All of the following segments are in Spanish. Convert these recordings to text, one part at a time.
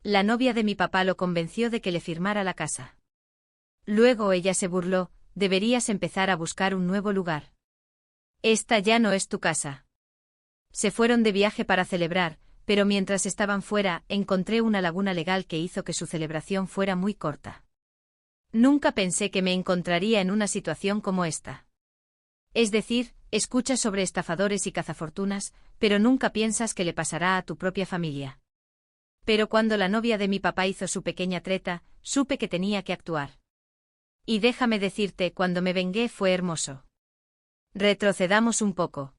La novia de mi papá lo convenció de que le firmara la casa. Luego ella se burló: deberías empezar a buscar un nuevo lugar. Esta ya no es tu casa. Se fueron de viaje para celebrar, pero mientras estaban fuera, encontré una laguna legal que hizo que su celebración fuera muy corta. Nunca pensé que me encontraría en una situación como esta. Es decir, escuchas sobre estafadores y cazafortunas, pero nunca piensas que le pasará a tu propia familia. Pero cuando la novia de mi papá hizo su pequeña treta, supe que tenía que actuar. Y déjame decirte, cuando me vengué fue hermoso. Retrocedamos un poco.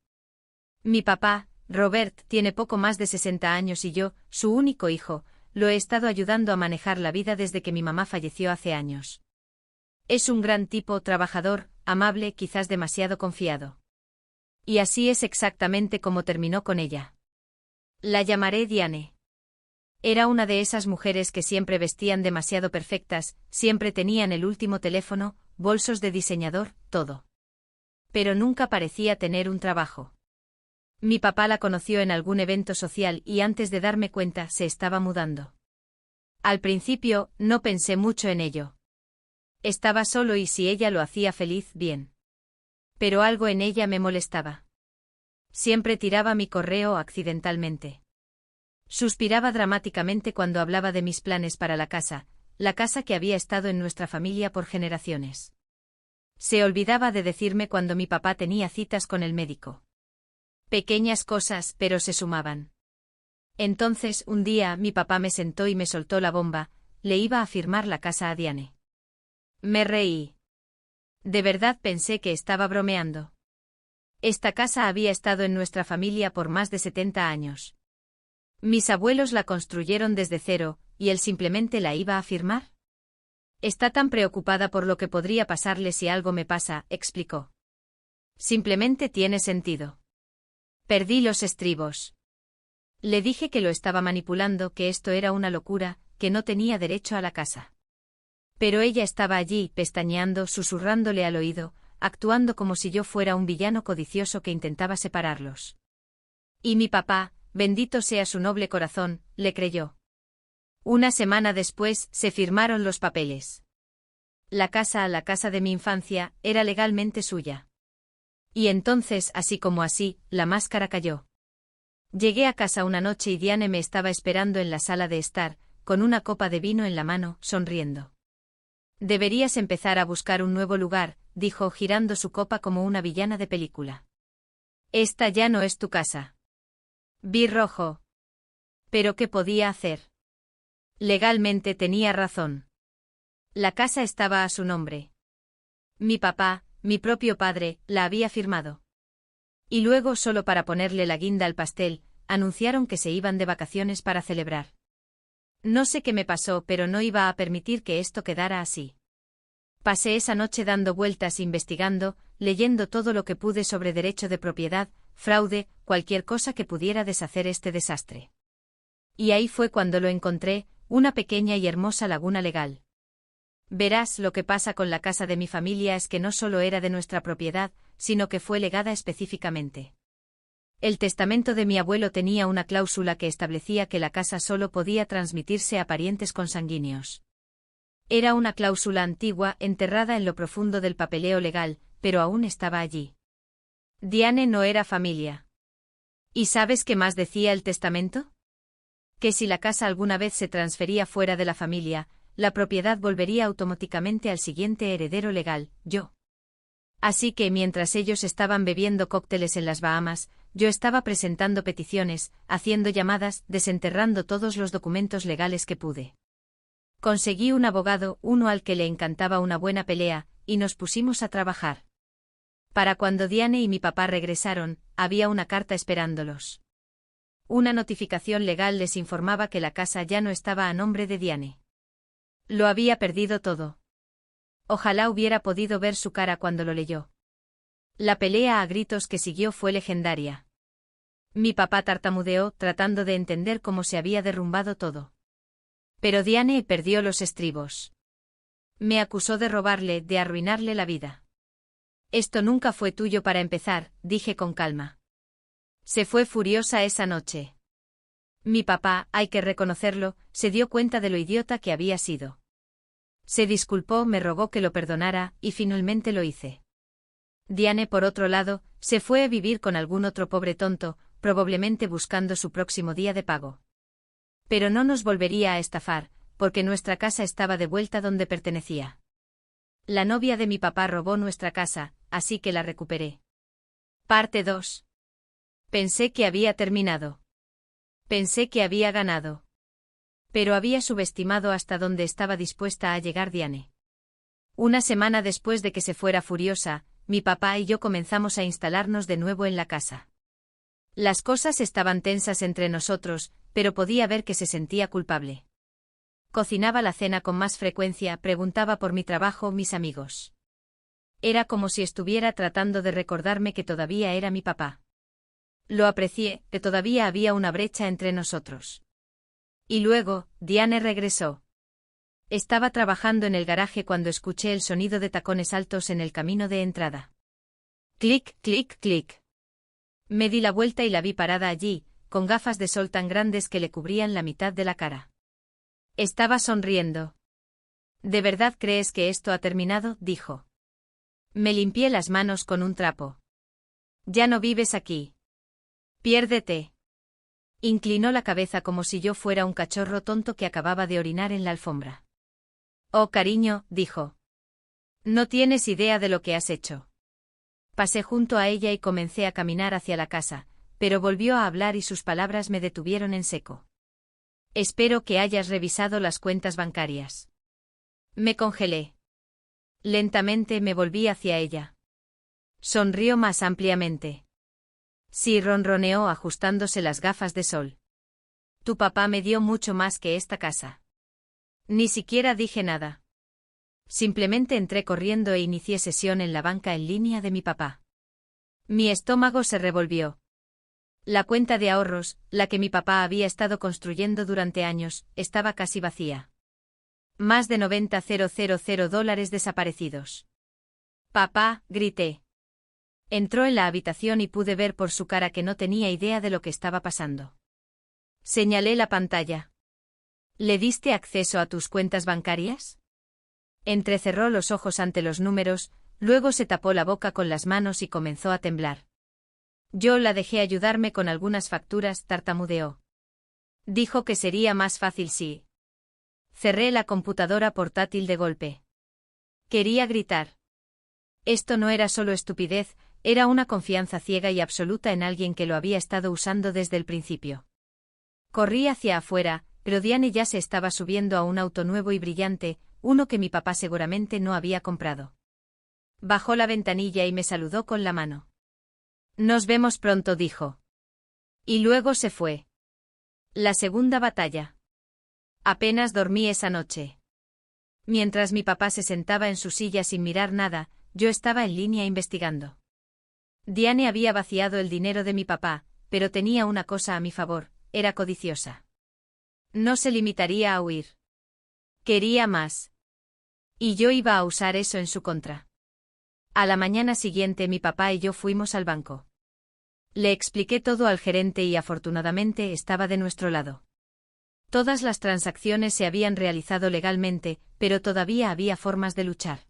Mi papá, Robert, tiene poco más de 60 años y yo, su único hijo, lo he estado ayudando a manejar la vida desde que mi mamá falleció hace años. Es un gran tipo, trabajador, amable, quizás demasiado confiado. Y así es exactamente como terminó con ella. La llamaré Diane. Era una de esas mujeres que siempre vestían demasiado perfectas, siempre tenían el último teléfono, bolsos de diseñador, todo. Pero nunca parecía tener un trabajo. Mi papá la conoció en algún evento social y antes de darme cuenta se estaba mudando. Al principio, no pensé mucho en ello. Estaba solo y si ella lo hacía feliz, bien. Pero algo en ella me molestaba. Siempre tiraba mi correo accidentalmente. Suspiraba dramáticamente cuando hablaba de mis planes para la casa que había estado en nuestra familia por generaciones. Se olvidaba de decirme cuando mi papá tenía citas con el médico. Pequeñas cosas, pero se sumaban. Entonces, un día, mi papá me sentó y me soltó la bomba: le iba a firmar la casa a Diane. Me reí. De verdad pensé que estaba bromeando. Esta casa había estado en nuestra familia por más de 70 años. Mis abuelos la construyeron desde cero, ¿y él simplemente la iba a firmar? Está tan preocupada por lo que podría pasarle si algo me pasa, explicó. Simplemente tiene sentido. Perdí los estribos. Le dije que lo estaba manipulando, que esto era una locura, que no tenía derecho a la casa. Pero ella estaba allí, pestañeando, susurrándole al oído, actuando como si yo fuera un villano codicioso que intentaba separarlos. Y mi papá, bendito sea su noble corazón, le creyó. Una semana después, se firmaron los papeles. La casa de mi infancia, era legalmente suya. Y entonces, así como así, la máscara cayó. Llegué a casa una noche y Diane me estaba esperando en la sala de estar, con una copa de vino en la mano, sonriendo. Deberías empezar a buscar un nuevo lugar, dijo, girando su copa como una villana de película. Esta ya no es tu casa. Vi rojo. ¿Pero qué podía hacer? Legalmente tenía razón. La casa estaba a su nombre. Mi papá, mi propio padre, la había firmado. Y luego, solo para ponerle la guinda al pastel, anunciaron que se iban de vacaciones para celebrar. No sé qué me pasó, pero no iba a permitir que esto quedara así. Pasé esa noche dando vueltas, investigando, leyendo todo lo que pude sobre derecho de propiedad, fraude, cualquier cosa que pudiera deshacer este desastre. Y ahí fue cuando lo encontré, una pequeña y hermosa laguna legal. Verás, lo que pasa con la casa de mi familia es que no solo era de nuestra propiedad, sino que fue legada específicamente. El testamento de mi abuelo tenía una cláusula que establecía que la casa solo podía transmitirse a parientes consanguíneos. Era una cláusula antigua, enterrada en lo profundo del papeleo legal, pero aún estaba allí. Diane no era familia. ¿Y sabes qué más decía el testamento? Que si la casa alguna vez se transfería fuera de la familia, la propiedad volvería automáticamente al siguiente heredero legal, yo. Así que mientras ellos estaban bebiendo cócteles en las Bahamas, yo estaba presentando peticiones, haciendo llamadas, desenterrando todos los documentos legales que pude. Conseguí un abogado, uno al que le encantaba una buena pelea, y nos pusimos a trabajar. Para cuando Diane y mi papá regresaron, había una carta esperándolos. Una notificación legal les informaba que la casa ya no estaba a nombre de Diane. Lo había perdido todo. Ojalá hubiera podido ver su cara cuando lo leyó. La pelea a gritos que siguió fue legendaria. Mi papá tartamudeó, tratando de entender cómo se había derrumbado todo. Pero Diane perdió los estribos. Me acusó de robarle, de arruinarle la vida. Esto nunca fue tuyo para empezar, dije con calma. Se fue furiosa esa noche. Mi papá, hay que reconocerlo, se dio cuenta de lo idiota que había sido. Se disculpó, me rogó que lo perdonara, y finalmente lo hice. Diane, por otro lado, se fue a vivir con algún otro pobre tonto, probablemente buscando su próximo día de pago. Pero no nos volvería a estafar, porque nuestra casa estaba de vuelta donde pertenecía. La novia de mi papá robó nuestra casa, así que la recuperé. Parte 2. Pensé que había terminado. Pensé que había ganado. Pero había subestimado hasta dónde estaba dispuesta a llegar Diane. Una semana después de que se fuera furiosa, mi papá y yo comenzamos a instalarnos de nuevo en la casa. Las cosas estaban tensas entre nosotros, pero podía ver que se sentía culpable. Cocinaba la cena con más frecuencia, preguntaba por mi trabajo, mis amigos. Era como si estuviera tratando de recordarme que todavía era mi papá. Lo aprecié, que todavía había una brecha entre nosotros. Y luego, Diane regresó. Estaba trabajando en el garaje cuando escuché el sonido de tacones altos en el camino de entrada. Clic, clic, clic. Me di la vuelta y la vi parada allí, con gafas de sol tan grandes que le cubrían la mitad de la cara. Estaba sonriendo. ¿De verdad crees que esto ha terminado?, dijo. Me limpié las manos con un trapo. Ya no vives aquí. Piérdete. Inclinó la cabeza como si yo fuera un cachorro tonto que acababa de orinar en la alfombra. Oh, cariño, dijo. No tienes idea de lo que has hecho. Pasé junto a ella y comencé a caminar hacia la casa, pero volvió a hablar y sus palabras me detuvieron en seco. Espero que hayas revisado las cuentas bancarias. Me congelé. Lentamente me volví hacia ella. Sonrió más ampliamente. Sí, ronroneó ajustándose las gafas de sol. Tu papá me dio mucho más que esta casa. Ni siquiera dije nada. Simplemente entré corriendo e inicié sesión en la banca en línea de mi papá. Mi estómago se revolvió. La cuenta de ahorros, la que mi papá había estado construyendo durante años, estaba casi vacía. Más de $90,000 desaparecidos. Papá, grité. Entró en la habitación y pude ver por su cara que no tenía idea de lo que estaba pasando. Señalé la pantalla. ¿Le diste acceso a tus cuentas bancarias? Entrecerró los ojos ante los números, luego se tapó la boca con las manos y comenzó a temblar. Yo la dejé ayudarme con algunas facturas, tartamudeó. Dijo que sería más fácil si... Cerré la computadora portátil de golpe. Quería gritar. Esto no era solo estupidez, era una confianza ciega y absoluta en alguien que lo había estado usando desde el principio. Corrí hacia afuera, pero Diane ya se estaba subiendo a un auto nuevo y brillante, uno que mi papá seguramente no había comprado. Bajó la ventanilla y me saludó con la mano. Nos vemos pronto, dijo. Y luego se fue. La segunda batalla. Apenas dormí esa noche. Mientras mi papá se sentaba en su silla sin mirar nada, yo estaba en línea investigando. Diane había vaciado el dinero de mi papá, pero tenía una cosa a mi favor, era codiciosa. No se limitaría a huir. Quería más. Y yo iba a usar eso en su contra. A la mañana siguiente mi papá y yo fuimos al banco. Le expliqué todo al gerente y afortunadamente estaba de nuestro lado. Todas las transacciones se habían realizado legalmente, pero todavía había formas de luchar.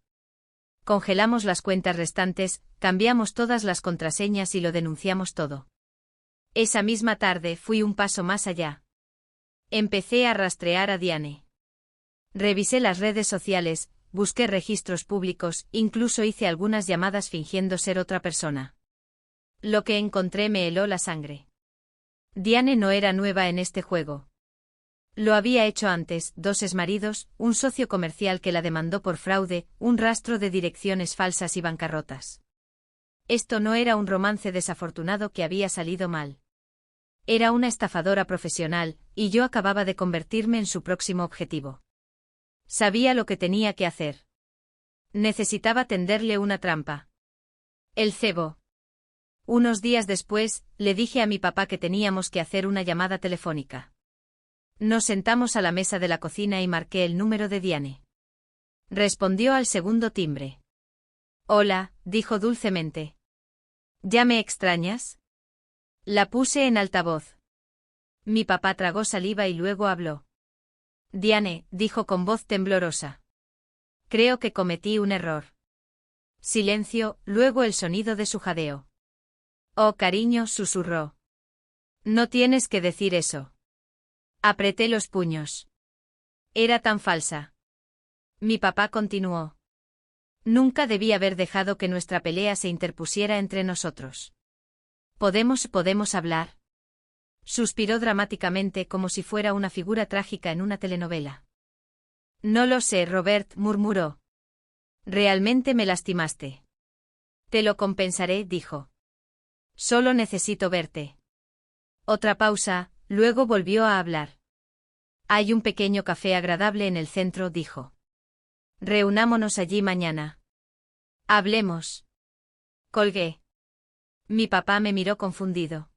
Congelamos las cuentas restantes, cambiamos todas las contraseñas y lo denunciamos todo. Esa misma tarde fui un paso más allá. Empecé a rastrear a Diane. Revisé las redes sociales, busqué registros públicos, incluso hice algunas llamadas fingiendo ser otra persona. Lo que encontré me heló la sangre. Diane no era nueva en este juego. Lo había hecho antes, 2 exmaridos, un socio comercial que la demandó por fraude, un rastro de direcciones falsas y bancarrotas. Esto no era un romance desafortunado que había salido mal. Era una estafadora profesional, y yo acababa de convertirme en su próximo objetivo. Sabía lo que tenía que hacer. Necesitaba tenderle una trampa. El cebo. Unos días después, le dije a mi papá que teníamos que hacer una llamada telefónica. Nos sentamos a la mesa de la cocina y marqué el número de Diane. Respondió al segundo timbre. Hola, dijo dulcemente. ¿Ya me extrañas? La puse en altavoz. Mi papá tragó saliva y luego habló. Diane, dijo con voz temblorosa. Creo que cometí un error. Silencio, luego el sonido de su jadeo. Oh, cariño, susurró. No tienes que decir eso. Apreté los puños. Era tan falsa. Mi papá continuó. Nunca debí haber dejado que nuestra pelea se interpusiera entre nosotros. ¿Podemos hablar? Suspiró dramáticamente como si fuera una figura trágica en una telenovela. No lo sé, Robert, murmuró. Realmente me lastimaste. Te lo compensaré, dijo. Solo necesito verte. Otra pausa, luego volvió a hablar. Hay un pequeño café agradable en el centro, dijo. Reunámonos allí mañana. Hablemos. Colgué. Mi papá me miró confundido.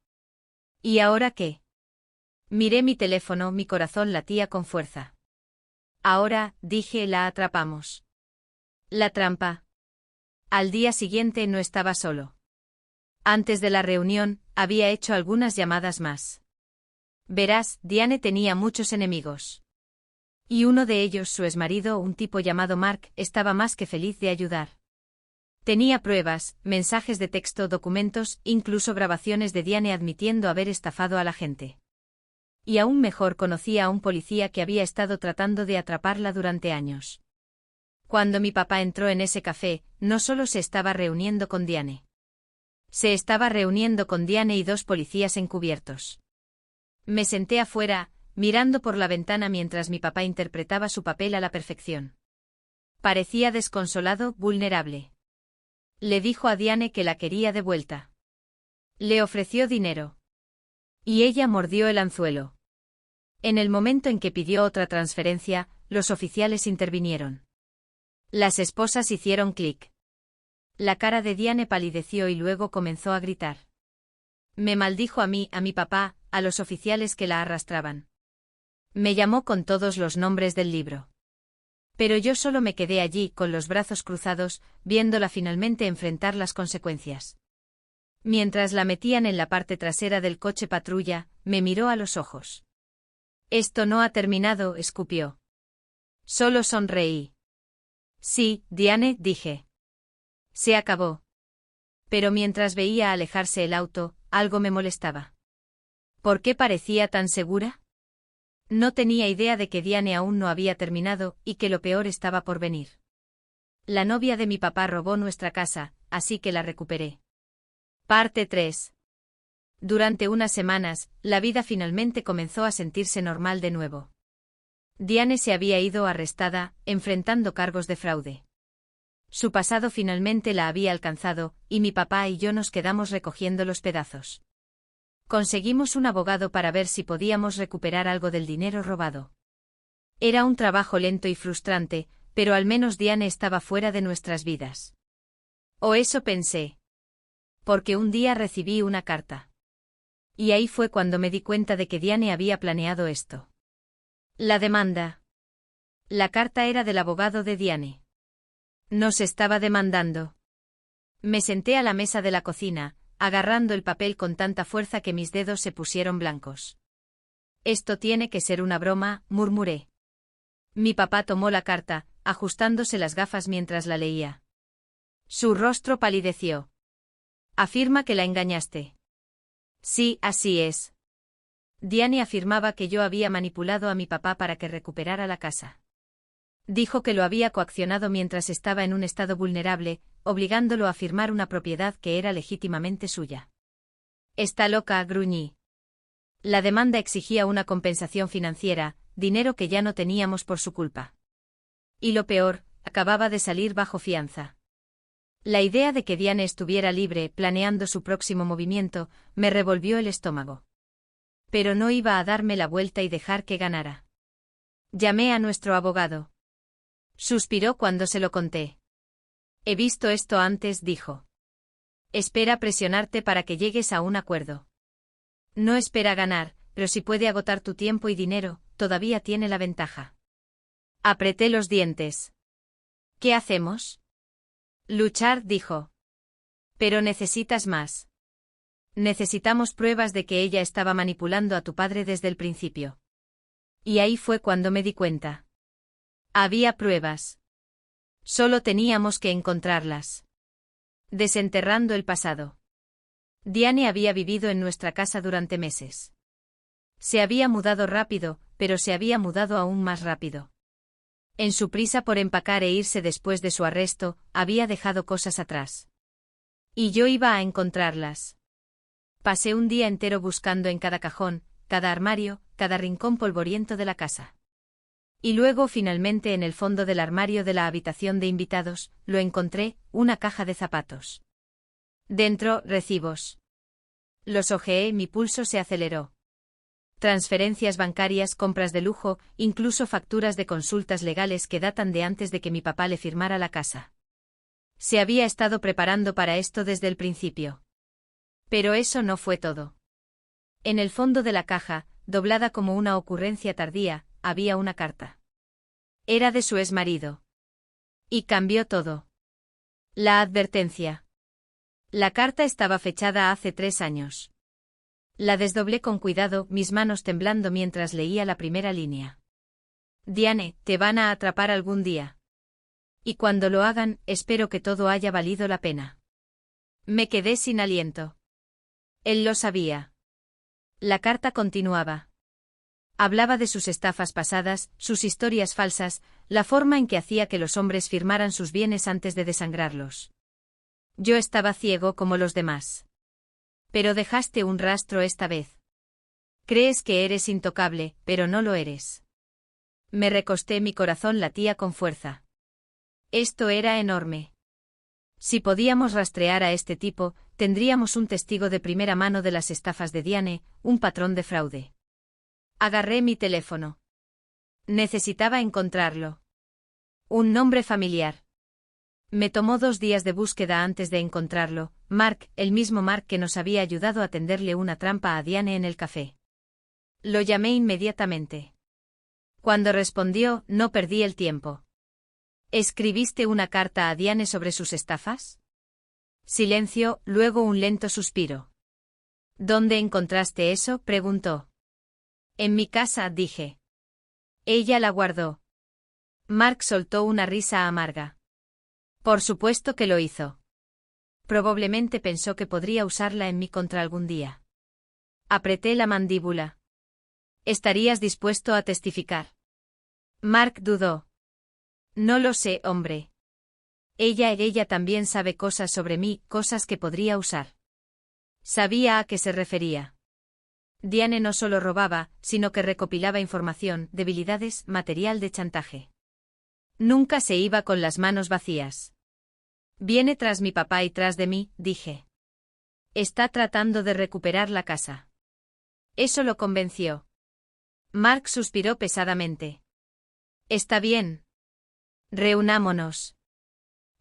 ¿Y ahora qué? Miré mi teléfono, mi corazón latía con fuerza. Ahora, dije, la atrapamos. La trampa. Al día siguiente no estaba solo. Antes de la reunión, había hecho algunas llamadas más. Verás, Diane tenía muchos enemigos. Y uno de ellos, su exmarido, un tipo llamado Mark, estaba más que feliz de ayudar. Tenía pruebas, mensajes de texto, documentos, incluso grabaciones de Diane admitiendo haber estafado a la gente. Y aún mejor, conocía a un policía que había estado tratando de atraparla durante años. Cuando mi papá entró en ese café, no solo se estaba reuniendo con Diane. Se estaba reuniendo con Diane y 2 policías encubiertos. Me senté afuera, mirando por la ventana mientras mi papá interpretaba su papel a la perfección. Parecía desconsolado, vulnerable. Le dijo a Diane que la quería de vuelta. Le ofreció dinero. Y ella mordió el anzuelo. En el momento en que pidió otra transferencia, los oficiales intervinieron. Las esposas hicieron clic. La cara de Diane palideció y luego comenzó a gritar. Me maldijo a mí, a mi papá, a los oficiales que la arrastraban. Me llamó con todos los nombres del libro. Pero yo solo me quedé allí, con los brazos cruzados, viéndola finalmente enfrentar las consecuencias. Mientras la metían en la parte trasera del coche patrulla, me miró a los ojos. Esto no ha terminado, escupió. Solo sonreí. Sí, Diane, dije. Se acabó. Pero mientras veía alejarse el auto, algo me molestaba. ¿Por qué parecía tan segura? No tenía idea de que Diane aún no había terminado y que lo peor estaba por venir. La novia de mi papá robó nuestra casa, así que la recuperé. Parte 3. Durante unas semanas, la vida finalmente comenzó a sentirse normal de nuevo. Diane se había ido arrestada, enfrentando cargos de fraude. Su pasado finalmente la había alcanzado, y mi papá y yo nos quedamos recogiendo los pedazos. Conseguimos un abogado para ver si podíamos recuperar algo del dinero robado. Era un trabajo lento y frustrante, pero al menos Diane estaba fuera de nuestras vidas. O eso pensé. Porque un día recibí una carta. Y ahí fue cuando me di cuenta de que Diane había planeado esto. La demanda. La carta era del abogado de Diane. Nos estaba demandando. Me senté a la mesa de la cocina, agarrando el papel con tanta fuerza que mis dedos se pusieron blancos. Esto tiene que ser una broma, murmuré. Mi papá tomó la carta, ajustándose las gafas mientras la leía. Su rostro palideció. Afirma que la engañaste. Sí, así es. Diane afirmaba que yo había manipulado a mi papá para que recuperara la casa. Dijo que lo había coaccionado mientras estaba en un estado vulnerable, obligándolo a firmar una propiedad que era legítimamente suya. Está loca, gruñí. La demanda exigía una compensación financiera, dinero que ya no teníamos por su culpa. Y lo peor, acababa de salir bajo fianza. La idea de que Diane estuviera libre, planeando su próximo movimiento, me revolvió el estómago. Pero no iba a darme la vuelta y dejar que ganara. Llamé a nuestro abogado. Suspiró cuando se lo conté. He visto esto antes, dijo. Espera presionarte para que llegues a un acuerdo. No espera ganar, pero si puede agotar tu tiempo y dinero, todavía tiene la ventaja. Apreté los dientes. ¿Qué hacemos? Luchar, dijo. Pero necesitas más. Necesitamos pruebas de que ella estaba manipulando a tu padre desde el principio. Y ahí fue cuando me di cuenta. Había pruebas. Solo teníamos que encontrarlas. Desenterrando el pasado. Diane había vivido en nuestra casa durante meses. Se había mudado rápido, pero se había mudado aún más rápido. En su prisa por empacar e irse después de su arresto, había dejado cosas atrás. Y yo iba a encontrarlas. Pasé un día entero buscando en cada cajón, cada armario, cada rincón polvoriento de la casa. Y luego finalmente en el fondo del armario de la habitación de invitados, lo encontré, una caja de zapatos. Dentro, recibos. Los hojeé, mi pulso se aceleró. Transferencias bancarias, compras de lujo, incluso facturas de consultas legales que datan de antes de que mi papá le firmara la casa. Se había estado preparando para esto desde el principio. Pero eso no fue todo. En el fondo de la caja, doblada como una ocurrencia tardía, había una carta. Era de su exmarido. Y cambió todo. La advertencia. La carta estaba fechada hace 3 años. La desdoblé con cuidado, mis manos temblando mientras leía la primera línea. Diane, te van a atrapar algún día. Y cuando lo hagan, espero que todo haya valido la pena. Me quedé sin aliento. Él lo sabía. La carta continuaba. Hablaba de sus estafas pasadas, sus historias falsas, la forma en que hacía que los hombres firmaran sus bienes antes de desangrarlos. Yo estaba ciego como los demás. Pero dejaste un rastro esta vez. Crees que eres intocable, pero no lo eres. Me recosté, mi corazón latía con fuerza. Esto era enorme. Si podíamos rastrear a este tipo, tendríamos un testigo de primera mano de las estafas de Diane, un patrón de fraude. Agarré mi teléfono. Necesitaba encontrarlo. Un nombre familiar. Me tomó 2 días de búsqueda antes de encontrarlo, Mark, el mismo Mark que nos había ayudado a tenderle una trampa a Diane en el café. Lo llamé inmediatamente. Cuando respondió, no perdí el tiempo. ¿Escribiste una carta a Diane sobre sus estafas? Silencio, luego un lento suspiro. ¿Dónde encontraste eso?, preguntó. En mi casa, dije. Ella la guardó. Mark soltó una risa amarga. Por supuesto que lo hizo. Probablemente pensó que podría usarla en mí contra algún día. Apreté la mandíbula. ¿Estarías dispuesto a testificar? Mark dudó. No lo sé, hombre. Ella también sabe cosas sobre mí, cosas que podría usar. Sabía a qué se refería. Diane no solo robaba, sino que recopilaba información, debilidades, material de chantaje. Nunca se iba con las manos vacías. Viene tras mi papá y tras de mí, dije. Está tratando de recuperar la casa. Eso lo convenció. Mark suspiró pesadamente. Está bien. Reunámonos.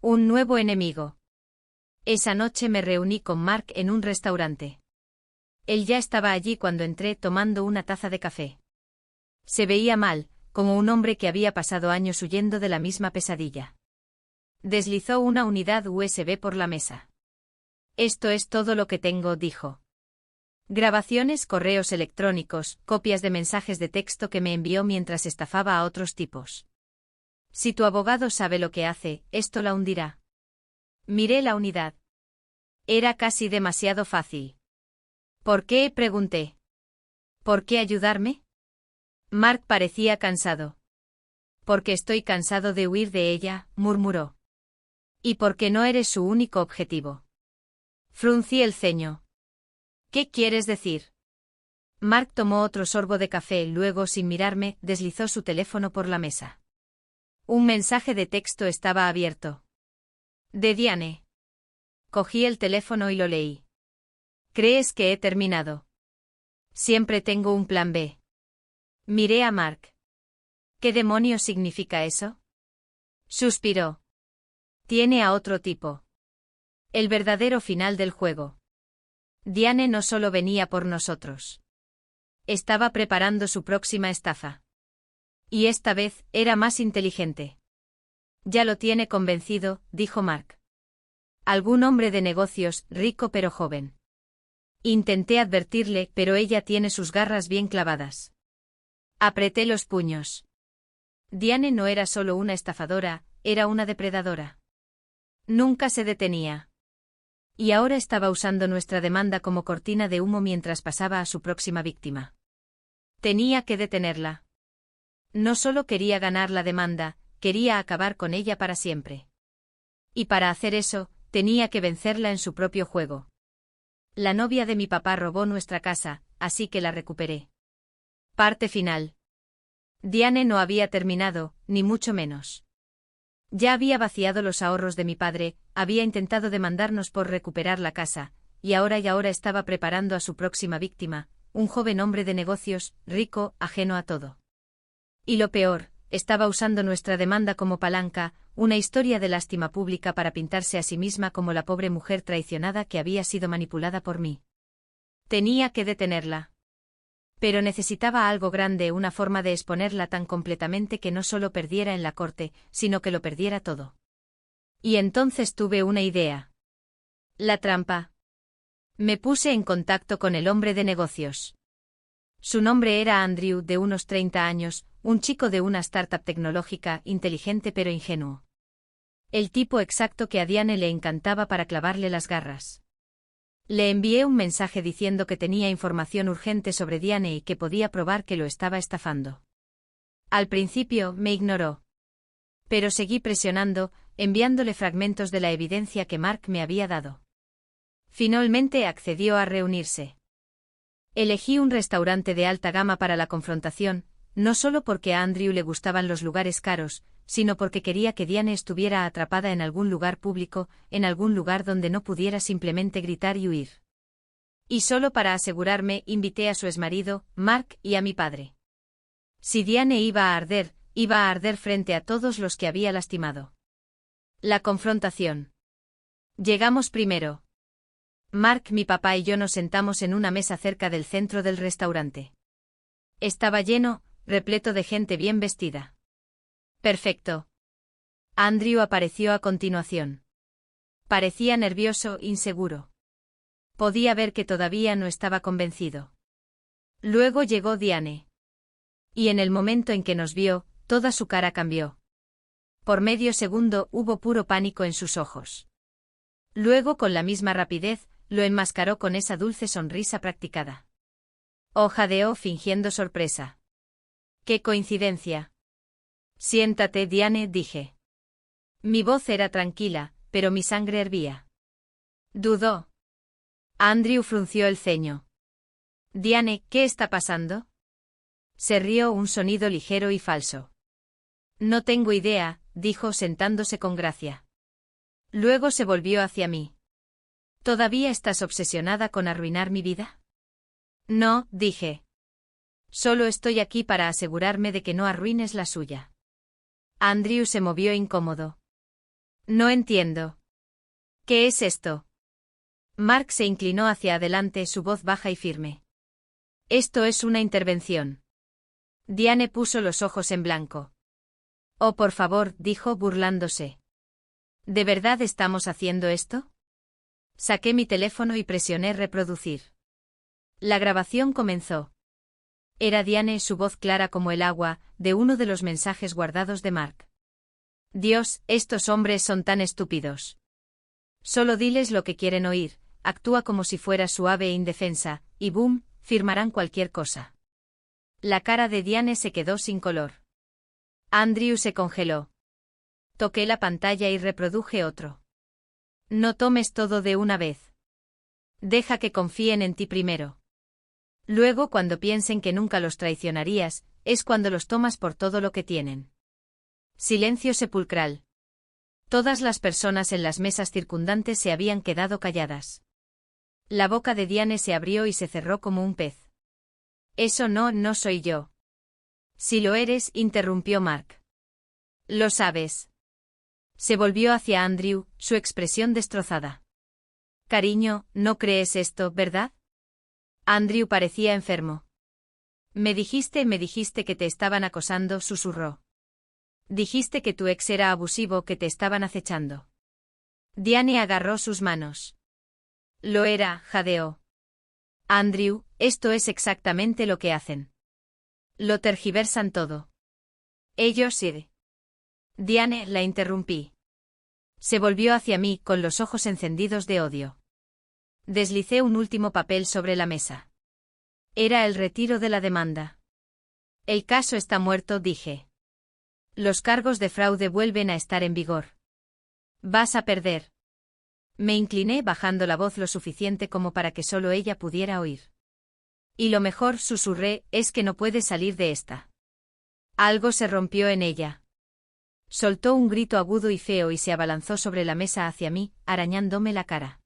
Un nuevo enemigo. Esa noche me reuní con Mark en un restaurante. Él ya estaba allí cuando entré tomando una taza de café. Se veía mal, como un hombre que había pasado años huyendo de la misma pesadilla. Deslizó una unidad USB por la mesa. Esto es todo lo que tengo, dijo. Grabaciones, correos electrónicos, copias de mensajes de texto que me envió mientras estafaba a otros tipos. Si tu abogado sabe lo que hace, esto la hundirá. Miré la unidad. Era casi demasiado fácil. ¿Por qué?, pregunté. ¿Por qué ayudarme? Mark parecía cansado. Porque estoy cansado de huir de ella, murmuró. Y porque no eres su único objetivo. Fruncí el ceño. ¿Qué quieres decir? Mark tomó otro sorbo de café, luego, sin mirarme, deslizó su teléfono por la mesa. Un mensaje de texto estaba abierto. De Diane. Cogí el teléfono y lo leí. ¿Crees que he terminado? Siempre tengo un plan B. Miré a Mark. ¿Qué demonios significa eso? Suspiró. Tiene a otro tipo. El verdadero final del juego. Diane no solo venía por nosotros. Estaba preparando su próxima estafa. Y esta vez, era más inteligente. Ya lo tiene convencido, dijo Mark. Algún hombre de negocios, rico pero joven. Intenté advertirle, pero ella tiene sus garras bien clavadas. Apreté los puños. Diane no era solo una estafadora, era una depredadora. Nunca se detenía. Y ahora estaba usando nuestra demanda como cortina de humo mientras pasaba a su próxima víctima. Tenía que detenerla. No solo quería ganar la demanda, quería acabar con ella para siempre. Y para hacer eso, tenía que vencerla en su propio juego. La novia de mi papá robó nuestra casa, así que la recuperé. Parte final. Diane no había terminado, ni mucho menos. Ya había vaciado los ahorros de mi padre, había intentado demandarnos por recuperar la casa, y ahora estaba preparando a su próxima víctima, un joven hombre de negocios, rico, ajeno a todo. Y lo peor, estaba usando nuestra demanda como palanca, una historia de lástima pública para pintarse a sí misma como la pobre mujer traicionada que había sido manipulada por mí. Tenía que detenerla. Pero necesitaba algo grande, una forma de exponerla tan completamente que no solo perdiera en la corte, sino que lo perdiera todo. Y entonces tuve una idea. La trampa. Me puse en contacto con el hombre de negocios. Su nombre era Andrew, de unos 30 años, un chico de una startup tecnológica, inteligente pero ingenuo. El tipo exacto que a Diane le encantaba para clavarle las garras. Le envié un mensaje diciendo que tenía información urgente sobre Diane y que podía probar que lo estaba estafando. Al principio me ignoró. Pero seguí presionando, enviándole fragmentos de la evidencia que Mark me había dado. Finalmente accedió a reunirse. Elegí un restaurante de alta gama para la confrontación, no solo porque a Andrew le gustaban los lugares caros, sino porque quería que Diane estuviera atrapada en algún lugar público, en algún lugar donde no pudiera simplemente gritar y huir. Y solo para asegurarme, invité a su exmarido, Mark, y a mi padre. Si Diane iba a arder frente a todos los que había lastimado. La confrontación. Llegamos primero. Mark, mi papá y yo nos sentamos en una mesa cerca del centro del restaurante. Estaba lleno, repleto de gente bien vestida. Perfecto. Andrew apareció a continuación. Parecía nervioso, inseguro. Podía ver que todavía no estaba convencido. Luego llegó Diane. Y en el momento en que nos vio, toda su cara cambió. Por medio segundo hubo puro pánico en sus ojos. Luego, con la misma rapidez, lo enmascaró con esa dulce sonrisa practicada. Jadeó fingiendo sorpresa. ¡Qué coincidencia! Siéntate, Diane, dije. Mi voz era tranquila, pero mi sangre hervía. Dudó. Andrew frunció el ceño. Diane, ¿qué está pasando? Se rió, un sonido ligero y falso. No tengo idea, dijo sentándose con gracia. Luego se volvió hacia mí. ¿Todavía estás obsesionada con arruinar mi vida? No, dije. Solo estoy aquí para asegurarme de que no arruines la suya. Andrew se movió incómodo. No entiendo. ¿Qué es esto? Mark se inclinó hacia adelante, su voz baja y firme. Esto es una intervención. Diane puso los ojos en blanco. Oh, por favor, dijo burlándose. ¿De verdad estamos haciendo esto? Saqué mi teléfono y presioné reproducir. La grabación comenzó. Era Diane, su voz clara como el agua, de uno de los mensajes guardados de Mark. Dios, estos hombres son tan estúpidos. Solo diles lo que quieren oír, actúa como si fuera suave e indefensa, y boom, firmarán cualquier cosa. La cara de Diane se quedó sin color. Andrew se congeló. Toqué la pantalla y reproduje otro. No tomes todo de una vez. Deja que confíen en ti primero. Luego, cuando piensen que nunca los traicionarías, es cuando los tomas por todo lo que tienen. Silencio sepulcral. Todas las personas en las mesas circundantes se habían quedado calladas. La boca de Diane se abrió y se cerró como un pez. Eso no soy yo. Si lo eres, interrumpió Mark. Lo sabes. Se volvió hacia Andrew, su expresión destrozada. Cariño, no crees esto, ¿verdad? Andrew parecía enfermo. Me dijiste que te estaban acosando, susurró. Dijiste que tu ex era abusivo, que te estaban acechando. Diane agarró sus manos. Lo era, jadeó. Andrew, esto es exactamente lo que hacen. Lo tergiversan todo. Ellos sí. Diane, la interrumpí. Se volvió hacia mí con los ojos encendidos de odio. Deslicé un último papel sobre la mesa. Era el retiro de la demanda. El caso está muerto, dije. Los cargos de fraude vuelven a estar en vigor. Vas a perder. Me incliné bajando la voz lo suficiente como para que solo ella pudiera oír. Y lo mejor, susurré, es que no puedes salir de esta. Algo se rompió en ella. Soltó un grito agudo y feo y se abalanzó sobre la mesa hacia mí, arañándome la cara.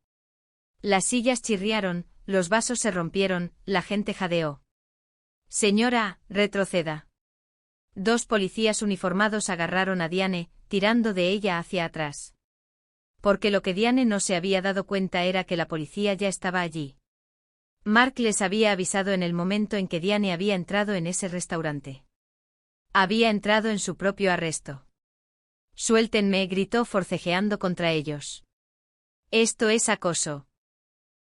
Las sillas chirriaron, los vasos se rompieron, la gente jadeó. Señora, retroceda. 2 policías uniformados agarraron a Diane, tirando de ella hacia atrás. Porque lo que Diane no se había dado cuenta era que la policía ya estaba allí. Mark les había avisado en el momento en que Diane había entrado en ese restaurante. Había entrado en su propio arresto. Suéltenme, gritó forcejeando contra ellos. Esto es acoso.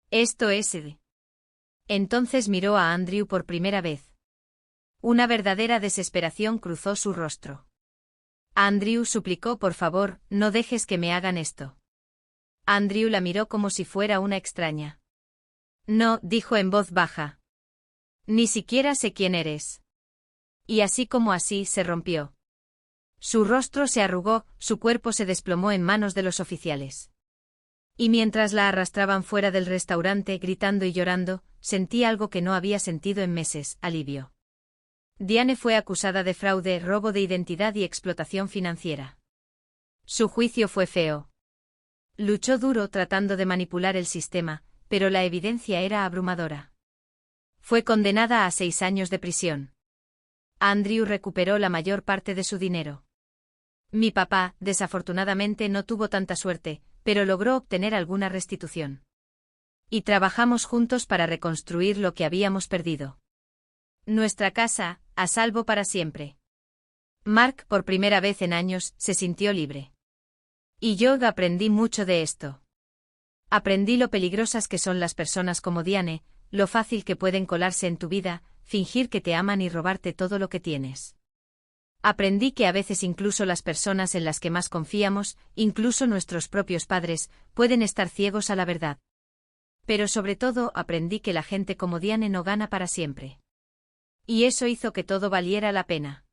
Esto es... Entonces miró a Andrew por primera vez. Una verdadera desesperación cruzó su rostro. Andrew suplicó, por favor, no dejes que me hagan esto. Andrew la miró como si fuera una extraña. No, dijo en voz baja. Ni siquiera sé quién eres. Y así como así se rompió. Su rostro se arrugó, su cuerpo se desplomó en manos de los oficiales. Y mientras la arrastraban fuera del restaurante gritando y llorando, sentí algo que no había sentido en meses, alivio. Diane fue acusada de fraude, robo de identidad y explotación financiera. Su juicio fue feo. Luchó duro tratando de manipular el sistema, pero la evidencia era abrumadora. Fue condenada a 6 años de prisión. Andrew recuperó la mayor parte de su dinero. Mi papá, desafortunadamente, no tuvo tanta suerte, pero logró obtener alguna restitución. Y trabajamos juntos para reconstruir lo que habíamos perdido. Nuestra casa, a salvo para siempre. Mark, por primera vez en años, se sintió libre. Y yo aprendí mucho de esto. Aprendí lo peligrosas que son las personas como Diane, lo fácil que pueden colarse en tu vida, fingir que te aman y robarte todo lo que tienes. Aprendí que a veces incluso las personas en las que más confiamos, incluso nuestros propios padres, pueden estar ciegos a la verdad. Pero sobre todo aprendí que la gente como Diane no gana para siempre. Y eso hizo que todo valiera la pena.